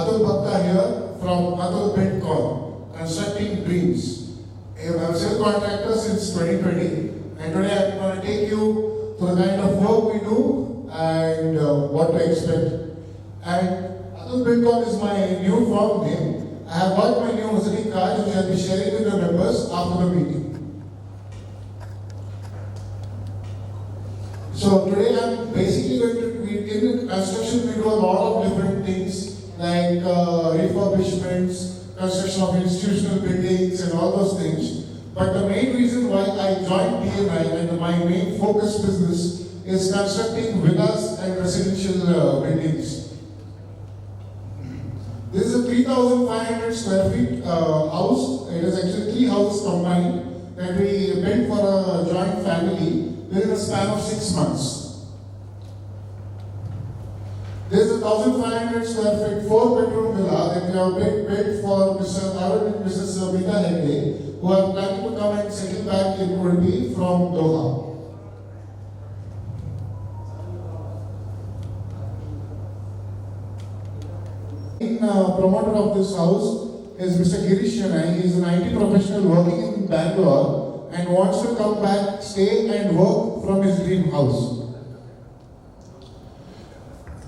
Atul Bhakta here from Atul Buildcon, Constructing Dreams. I'm a civil contractor since 2020, and today I'm going to take you to the kind of work we do and what to expect. And Atul Buildcon is my new firm name. I have got my new visiting card which I'll be sharing with the members after the meeting. So today I'm basically going to, in construction we do a lot of different things like refurbishments, construction of institutional buildings and all those things. But the main reason why I joined DNI and my main focus business is constructing villas and residential buildings. This is a 3,500 square feet house. It is actually 3 houses combined that we built for a joint family within a span of 6 months. There is a 1,500 square feet 4-bedroom villa that we have built for Mr. Arun and Mrs. Mita Hegde, who are planning to come and settle back in Urbi from Doha. The promoter of this house is Mr. Girish Chennai. He is an IT professional working in Bangalore and wants to come back, stay and work from his dream house.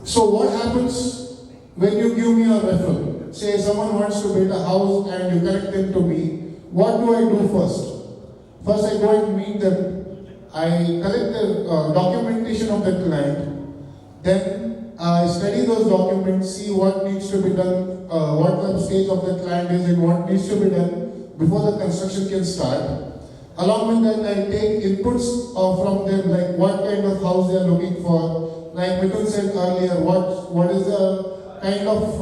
So what happens when you give me a referral? Say someone wants to build a house and you connect them to me. What do I do first? First I go and meet them. I collect the documentation of the client. Then I study those documents, see what needs to be done, what the stage of the client is and what needs to be done before the construction can start. Along with that, I take inputs from them, like what kind of house they are looking for. Like Mithun said earlier, what is the kind of,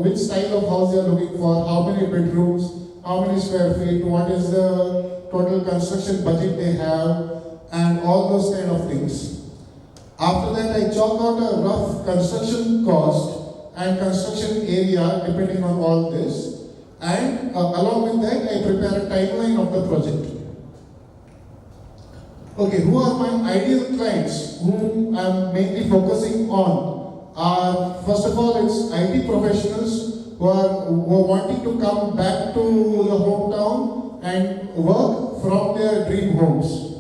which style of house they are looking for, how many bedrooms, how many square feet, what is the total construction budget they have, and all those kind of things. After that, I chalk out a rough construction cost and construction area depending on all this. And along with that, I prepare a timeline of the project. Okay, who are my ideal clients whom I'm mainly focusing on? First of all, it's IT professionals who are wanting to come back to the hometown and work from their dream homes.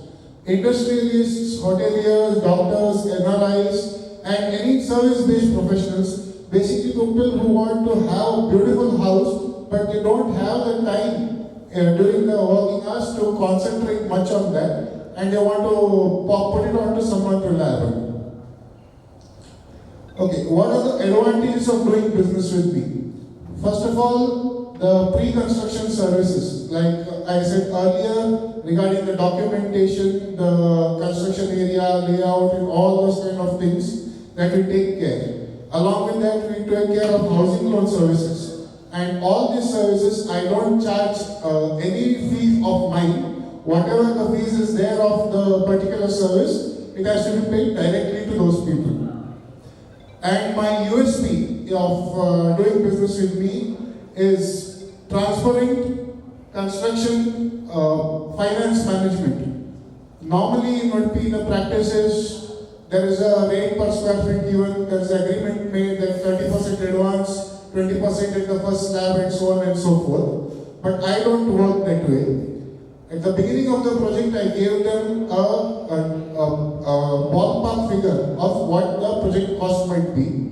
Industrialists, hoteliers, doctors, NRIs, and any service-based professionals, basically people who want to have a beautiful house, but they don't have the time during the working hours to concentrate much on that, and they want to put it on to someone reliable. Okay, what are the advantages of doing business with me? First of all, the pre-construction services, like I said earlier, regarding the documentation, the construction area, layout, and all those kind of things that we take care. Along with that, we take care of housing loan services. And all these services, I don't charge any fee of mine. Whatever the fees is there of the particular service, it has to be paid directly to those people. And my USP of doing business with me is transparent construction finance management. Normally in Urbi, the practice is there is a rate per square feet given, there is an agreement made that 30% advance, 20% in the first slab and so on and so forth. But I don't work that way. At the beginning of the project, I gave them a ballpark figure of what the project cost might be.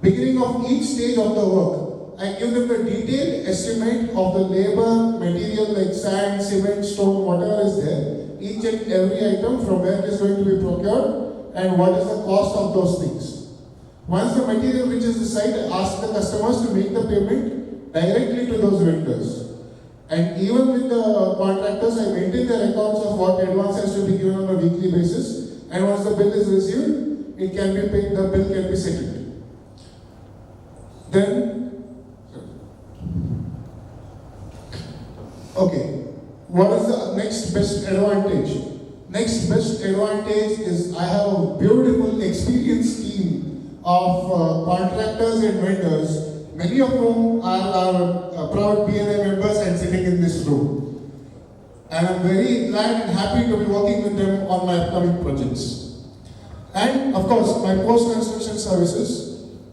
Beginning of each stage of the work, I give them the detailed estimate of the labor, material like sand, cement, stone, whatever is there, each and every item from where it is going to be procured and what is the cost of those things. Once the material reaches the site, I ask the customers to make the payment directly to those vendors. And even with the contractors, I maintain the records of what advance has to be given on a weekly basis. And once the bill is received, it can be paid, the bill can be settled. Then, okay, what is the next best advantage? Next best advantage is I have a beautiful experienced team of contractors and vendors, many of whom are proud BNI members and sitting in this room. And I'm very glad and happy to be working with them on my upcoming projects. And of course, my post-construction services.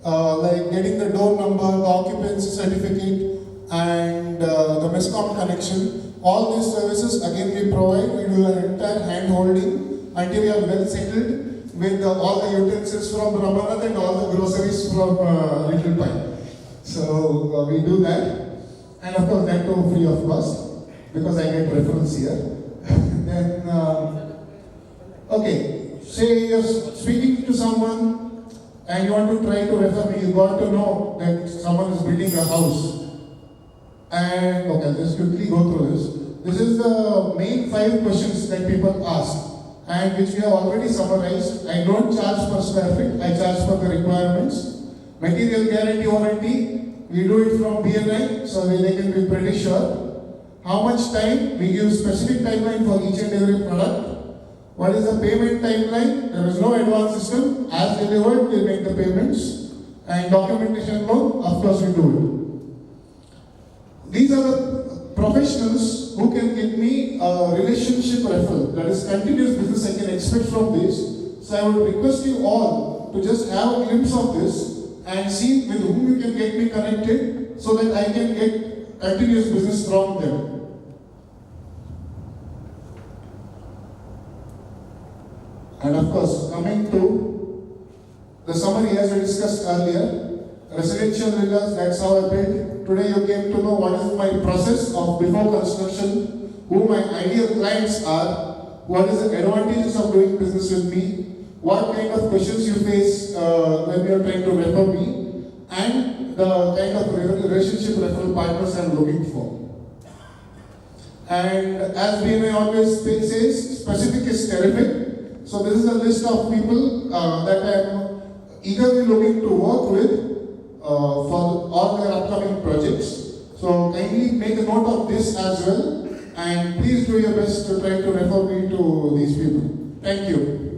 like getting the door number, the occupancy certificate, and the MESCOM connection. All these services again we provide. We do an entire hand holding until we are well settled with all the utensils from Ramanath and all the groceries from Little Pine. So we do that, and of course that too free of cost because I get reference here. Then okay, say you're speaking to someone and you want to try to refer me. You got to know that someone is building a house. And okay, I'll just quickly go through this. This is the main 5 questions that people ask and which we have already summarized. I don't charge per square feet, I charge for the requirements. Material guarantee warranty, we do it from BNI so they can be pretty sure. How much time? We give specific timeline for each and every product. What is the payment timeline? There is no advance system. As delivered, we make the payments. And documentation loan, of course we do it. These are the professionals who can give me a relationship referral. That is continuous business I can expect from this. So I would request you all to just have a glimpse of this and see with whom you can get me connected so that I can get continuous business from them. And of course, coming to the summary as we discussed earlier, residential villas, that's how I built. Today you came to know what is my process of before construction, who my ideal clients are, what is the advantages of doing business with me, what kind of questions you face when you are trying to refer me, and the kind of relationship referral partners I am looking for. And as BMI always says, specific is terrific. So this is a list of people that I am eagerly looking to work with for all their upcoming projects. So kindly make a note of this as well and please do your best to try to refer me to these people. Thank you.